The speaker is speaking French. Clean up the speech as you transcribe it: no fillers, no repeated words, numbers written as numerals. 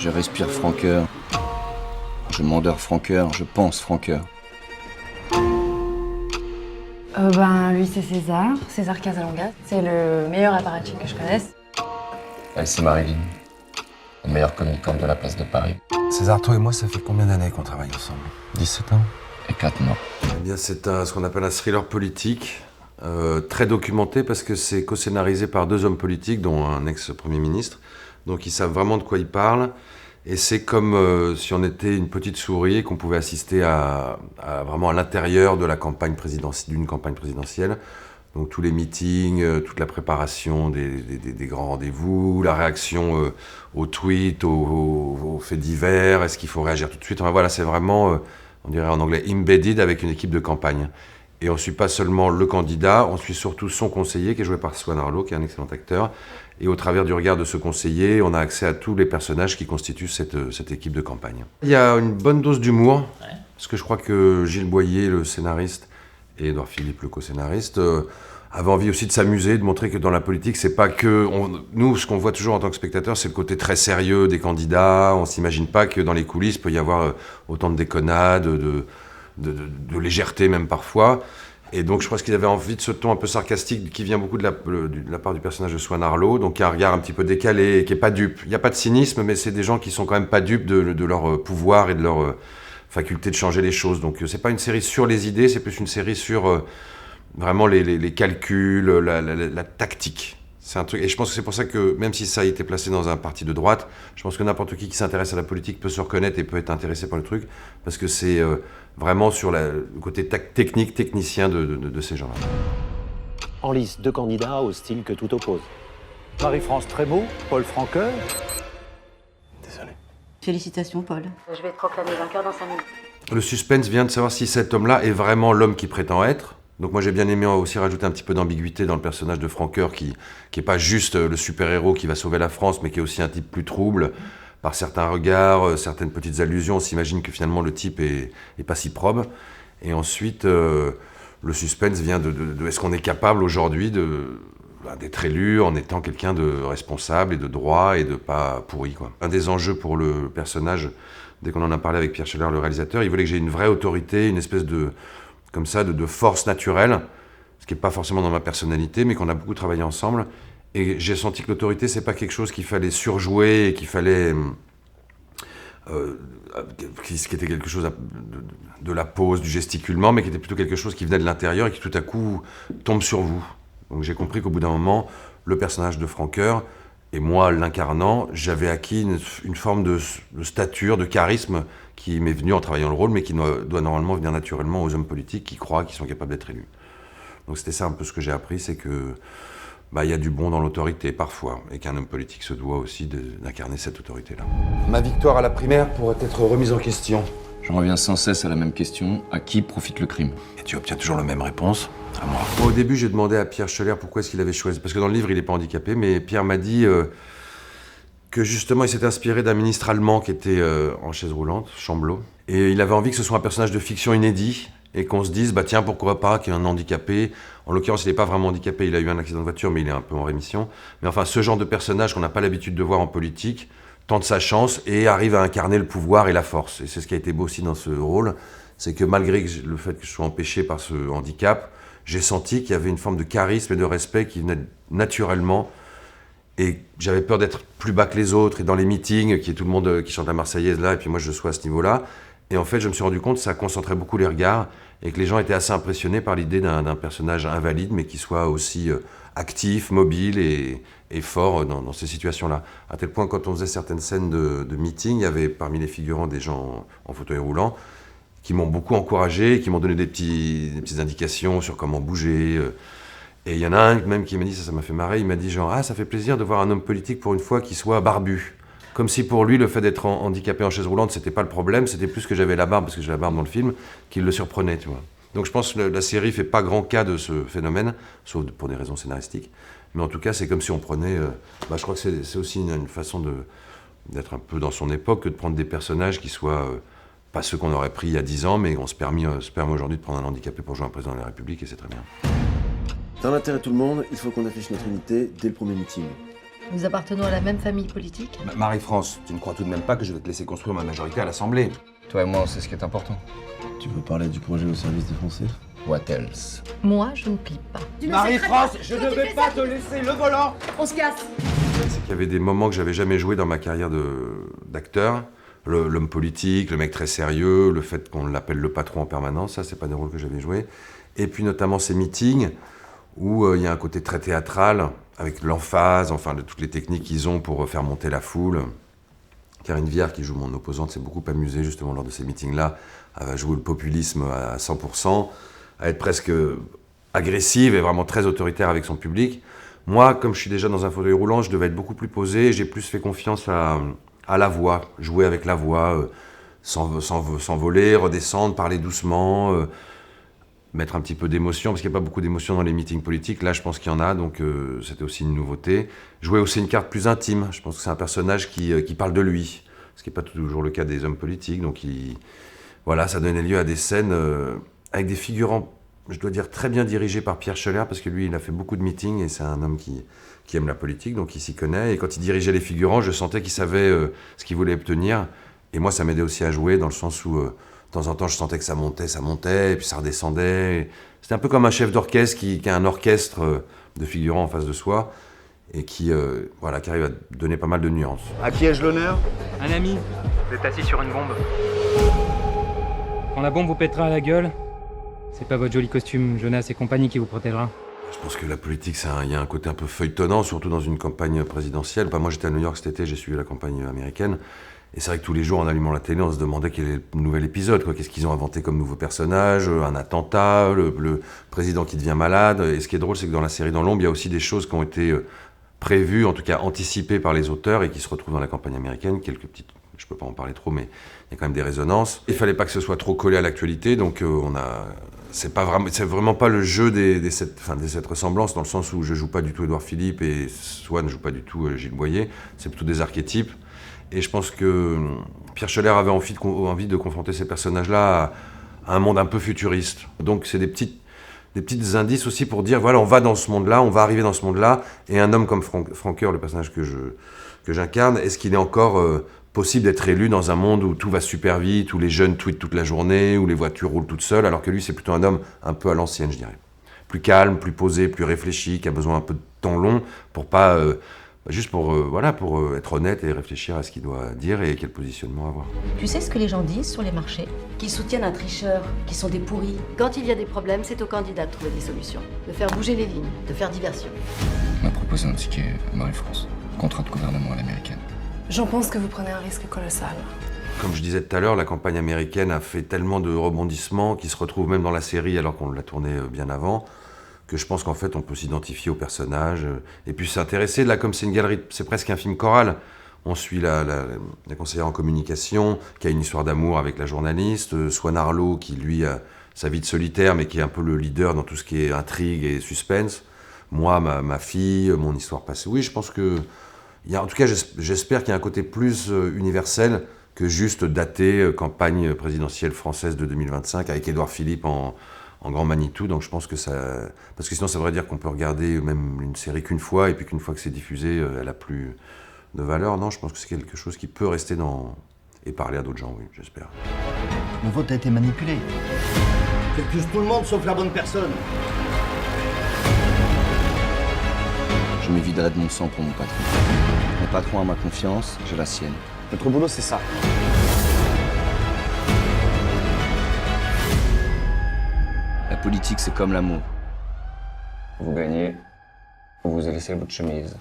Je respire Franqueur. Je m'endors Franqueur, je pense Franqueur. Lui c'est César Casalonga. C'est le meilleur apparatchik que je connaisse. Elle c'est Marilyn, la meilleure communicante de la place de Paris. César, toi et moi, ça fait combien d'années qu'on travaille ensemble? 17 ans. Et 4 mois. Eh bien, c'est ce qu'on appelle un thriller politique, très documenté parce que c'est co-scénarisé par 2 hommes politiques, dont un ex-premier ministre. Donc ils savent vraiment de quoi ils parlent. Et c'est comme si on était une petite souris et qu'on pouvait assister vraiment à l'intérieur de la campagne d'une campagne présidentielle. Donc tous les meetings, toute la préparation des grands rendez-vous, la réaction aux tweets, aux faits divers, est-ce qu'il faut réagir tout de suite? Enfin, voilà, c'est vraiment, on dirait en anglais, embedded avec une équipe de campagne. Et on ne suit pas seulement le candidat, on suit surtout son conseiller, qui est joué par Swan Arlo, qui est un excellent acteur. Et au travers du regard de ce conseiller, on a accès à tous les personnages qui constituent cette équipe de campagne. Il y a une bonne dose d'humour, parce que je crois que Gilles Boyer, le scénariste, et Édouard Philippe, le co-scénariste, avaient envie aussi de s'amuser, de montrer que dans la politique, c'est pas que... Nous, ce qu'on voit toujours en tant que spectateur, c'est le côté très sérieux des candidats. On s'imagine pas que dans les coulisses, il peut y avoir autant de déconnades, de légèreté même parfois. Et donc je pense qu'ils avaient envie de ce ton un peu sarcastique qui vient beaucoup de la part du personnage de Swan Arlo, donc il y a un regard un petit peu décalé et qui n'est pas dupe. Il n'y a pas de cynisme, mais c'est des gens qui sont quand même pas dupes de leur pouvoir et de leur faculté de changer les choses. Donc c'est pas une série sur les idées, c'est plus une série sur vraiment les calculs, la tactique. C'est un truc, et je pense que c'est pour ça que même si ça a été placé dans un parti de droite, je pense que n'importe qui s'intéresse à la politique peut se reconnaître et peut être intéressé par le truc, parce que c'est vraiment sur le côté technicien de ces gens-là. En lice, 2 candidats au style que tout oppose. Marie-France Trémaud, Paul Franqueur. Désolé. Félicitations, Paul. Je vais te proclamer vainqueur dans 5 minutes. Le suspense vient de savoir si cet homme-là est vraiment l'homme qui prétend être. Donc moi j'ai bien aimé aussi rajouter un petit peu d'ambiguïté dans le personnage de Franqueur qui est pas juste le super-héros qui va sauver la France, mais qui est aussi un type plus trouble. Par certains regards, certaines petites allusions, on s'imagine que finalement le type est pas si probe. Et ensuite, le suspense vient de est-ce qu'on est capable aujourd'hui d'être élu en étant quelqu'un de responsable et de droit et de pas pourri, quoi. Un des enjeux pour le personnage, dès qu'on en a parlé avec Pierre Scheller, le réalisateur, il voulait que j'ai une vraie autorité, une espèce de force naturelle, ce qui n'est pas forcément dans ma personnalité, mais qu'on a beaucoup travaillé ensemble. Et j'ai senti que l'autorité, c'est pas quelque chose qu'il fallait surjouer et qu'il fallait... qui était quelque chose de la pose, du gesticulement, mais qui était plutôt quelque chose qui venait de l'intérieur et qui tout à coup tombe sur vous. Donc j'ai compris qu'au bout d'un moment, le personnage de Franqueur, et moi l'incarnant, j'avais acquis une forme de stature, de charisme qui m'est venu en travaillant le rôle, mais qui doit normalement venir naturellement aux hommes politiques qui croient qu'ils sont capables d'être élus. Donc c'était ça un peu ce que j'ai appris, c'est que il y a du bon dans l'autorité parfois, et qu'un homme politique se doit aussi d'incarner cette autorité-là. Ma victoire à la primaire pourrait être remise en question. J'en reviens sans cesse à la même question, à qui profite le crime? Et tu obtiens toujours la même réponse, à moi. Au début, j'ai demandé à Pierre Scheller pourquoi est-ce qu'il avait choisi, parce que dans le livre, il n'est pas handicapé, mais Pierre m'a dit que justement, il s'était inspiré d'un ministre allemand qui était en chaise roulante, Chamblot, et il avait envie que ce soit un personnage de fiction inédit, et qu'on se dise, tiens, pourquoi pas qu'il y ait un handicapé. En l'occurrence, il n'est pas vraiment handicapé, il a eu un accident de voiture, mais il est un peu en rémission. Mais enfin, ce genre de personnage qu'on n'a pas l'habitude de voir en politique, tente sa chance et arrive à incarner le pouvoir et la force. Et c'est ce qui a été beau aussi dans ce rôle, c'est que malgré le fait que je sois empêché par ce handicap, j'ai senti qu'il y avait une forme de charisme et de respect qui venait naturellement. Et j'avais peur d'être plus bas que les autres, et dans les meetings, qu'il y ait tout le monde qui chante la Marseillaise là, et puis moi je sois à ce niveau-là. Et en fait, je me suis rendu compte que ça concentrait beaucoup les regards et que les gens étaient assez impressionnés par l'idée d'un personnage invalide, mais qui soit aussi actif, mobile et fort dans ces situations-là. À tel point, quand on faisait certaines scènes de meeting, il y avait parmi les figurants des gens en fauteuil roulant qui m'ont beaucoup encouragé, qui m'ont donné des petites indications sur comment bouger. Et il y en a un même qui m'a dit, ça m'a fait marrer, il m'a dit genre « Ah, ça fait plaisir de voir un homme politique pour une fois qui soit barbu ». Comme si pour lui, le fait d'être handicapé en chaise roulante, c'était pas le problème, c'était plus que j'avais la barbe, parce que j'ai la barbe dans le film, qu'il le surprenait, tu vois. Donc je pense que la série fait pas grand cas de ce phénomène, sauf pour des raisons scénaristiques. Mais en tout cas, c'est comme si on prenait... je crois que c'est aussi une façon d'être un peu dans son époque, que de prendre des personnages qui soient pas ceux qu'on aurait pris il y a 10 ans, mais on se permet aujourd'hui de prendre un handicapé pour jouer un président de la République, et c'est très bien. Dans l'intérêt de tout le monde, il faut qu'on affiche notre unité dès le premier meeting. Nous appartenons à la même famille politique. Marie-France, tu ne crois tout de même pas que je vais te laisser construire ma majorité à l'Assemblée? Toi et moi, on sait ce qui est important. Tu veux parler du projet au service des Français? What else? Moi, je ne plie pas. Marie-France, je ne vais pas te laisser le volant. On se casse. C'est qu'il y avait des moments que j'avais jamais joué dans ma carrière d'acteur. L'homme politique, le mec très sérieux, le fait qu'on l'appelle le patron en permanence, ça, c'est pas des rôles que j'avais joués. Et puis notamment ces meetings où il y a un côté très théâtral, avec l'emphase, enfin de toutes les techniques qu'ils ont pour faire monter la foule. Karine Viard, qui joue mon opposante, s'est beaucoup amusée justement lors de ces meetings-là, à jouer le populisme à 100%, à être presque agressive et vraiment très autoritaire avec son public. Moi, comme je suis déjà dans un fauteuil roulant, je devais être beaucoup plus posé, j'ai plus fait confiance à la voix, jouer avec la voix, s'envoler, redescendre, parler doucement, mettre un petit peu d'émotion, parce qu'il n'y a pas beaucoup d'émotion dans les meetings politiques. Là, je pense qu'il y en a, donc c'était aussi une nouveauté. Jouer aussi une carte plus intime. Je pense que c'est un personnage qui parle de lui, ce qui n'est pas toujours le cas des hommes politiques. Donc, voilà, ça donnait lieu à des scènes avec des figurants, je dois dire, très bien dirigés par Pierre Schoeller, parce que lui, il a fait beaucoup de meetings, et c'est un homme qui aime la politique, donc il s'y connaît. Et quand il dirigeait les figurants, je sentais qu'il savait ce qu'il voulait obtenir. Et moi, ça m'aidait aussi à jouer, dans le sens où... de temps en temps, je sentais que ça montait, et puis ça redescendait. C'était un peu comme un chef d'orchestre qui a un orchestre de figurants en face de soi et qui arrive à donner pas mal de nuances. À qui ai-je l'honneur? Un ami, vous êtes assis sur une bombe. Quand la bombe vous pètera à la gueule, c'est pas votre joli costume Jonas et compagnie qui vous protégera. Je pense que la politique, il y a un côté un peu feuilletonnant, surtout dans une campagne présidentielle. Moi, j'étais à New York cet été, j'ai suivi la campagne américaine. Et c'est vrai que tous les jours, en allumant la télé, on se demandait quel est le nouvel épisode, quoi. Qu'est-ce qu'ils ont inventé comme nouveau personnage, un attentat, le président qui devient malade. Et ce qui est drôle, c'est que dans la série Dans l'ombre, il y a aussi des choses qui ont été prévues, en tout cas anticipées par les auteurs et qui se retrouvent dans la campagne américaine. Quelques petites, je peux pas en parler trop, mais il y a quand même des résonances. Il fallait pas que ce soit trop collé à l'actualité, donc c'est vraiment pas le jeu de cette ressemblance, dans le sens où je joue pas du tout Édouard Philippe et Swan ne joue pas du tout Gilles Boyer. C'est plutôt des archétypes. Et je pense que Pierre Schoeller avait envie de confronter ces personnages-là à un monde un peu futuriste. Donc c'est des petits indices aussi pour dire, voilà, on va dans ce monde-là, on va arriver dans ce monde-là, et un homme comme Franqueur, le personnage que j'incarne, est-ce qu'il est encore possible d'être élu dans un monde où tout va super vite, où les jeunes tweetent toute la journée, où les voitures roulent toutes seules, alors que lui, c'est plutôt un homme un peu à l'ancienne, je dirais. Plus calme, plus posé, plus réfléchi, qui a besoin un peu de temps long pour pas... juste pour être honnête et réfléchir à ce qu'il doit dire et quel positionnement avoir. Tu sais ce que les gens disent sur les marchés? Qui soutiennent un tricheur, qui sont des pourris. Quand il y a des problèmes, c'est au candidat de trouver des solutions. De faire bouger les lignes, de faire diversion. On m'a proposé un ticket à Marie-France. Contrat de gouvernement à l'américaine. J'en pense que vous prenez un risque colossal. Comme je disais tout à l'heure, la campagne américaine a fait tellement de rebondissements qui se retrouvent même dans la série alors qu'on l'a tournée bien avant, que je pense qu'en fait on peut s'identifier au personnage et puis s'intéresser. Là, comme c'est une galerie, c'est presque un film choral. On suit la conseillère en communication qui a une histoire d'amour avec la journaliste, Swan Arlo qui lui a sa vie de solitaire mais qui est un peu le leader dans tout ce qui est intrigue et suspense. Moi, ma fille, mon histoire passée. Oui, je pense que en tout cas, j'espère qu'il y a un côté plus universel que juste daté campagne présidentielle française de 2025 avec Édouard Philippe en grand Manitou. Donc je pense que ça... Parce que sinon, ça voudrait dire qu'on peut regarder même une série qu'une fois, et puis qu'une fois que c'est diffusé, elle a plus de valeur. Non, je pense que c'est quelque chose qui peut rester et parler à d'autres gens, oui, j'espère. Le vote a été manipulé. J'accuse tout le monde sauf la bonne personne. Je m'éviderai de mon sang pour mon patron. Mon patron a ma confiance, j'ai la sienne. Notre boulot, c'est ça. La politique, c'est comme l'amour. Vous gagnez, vous vous laissez le bout de chemise.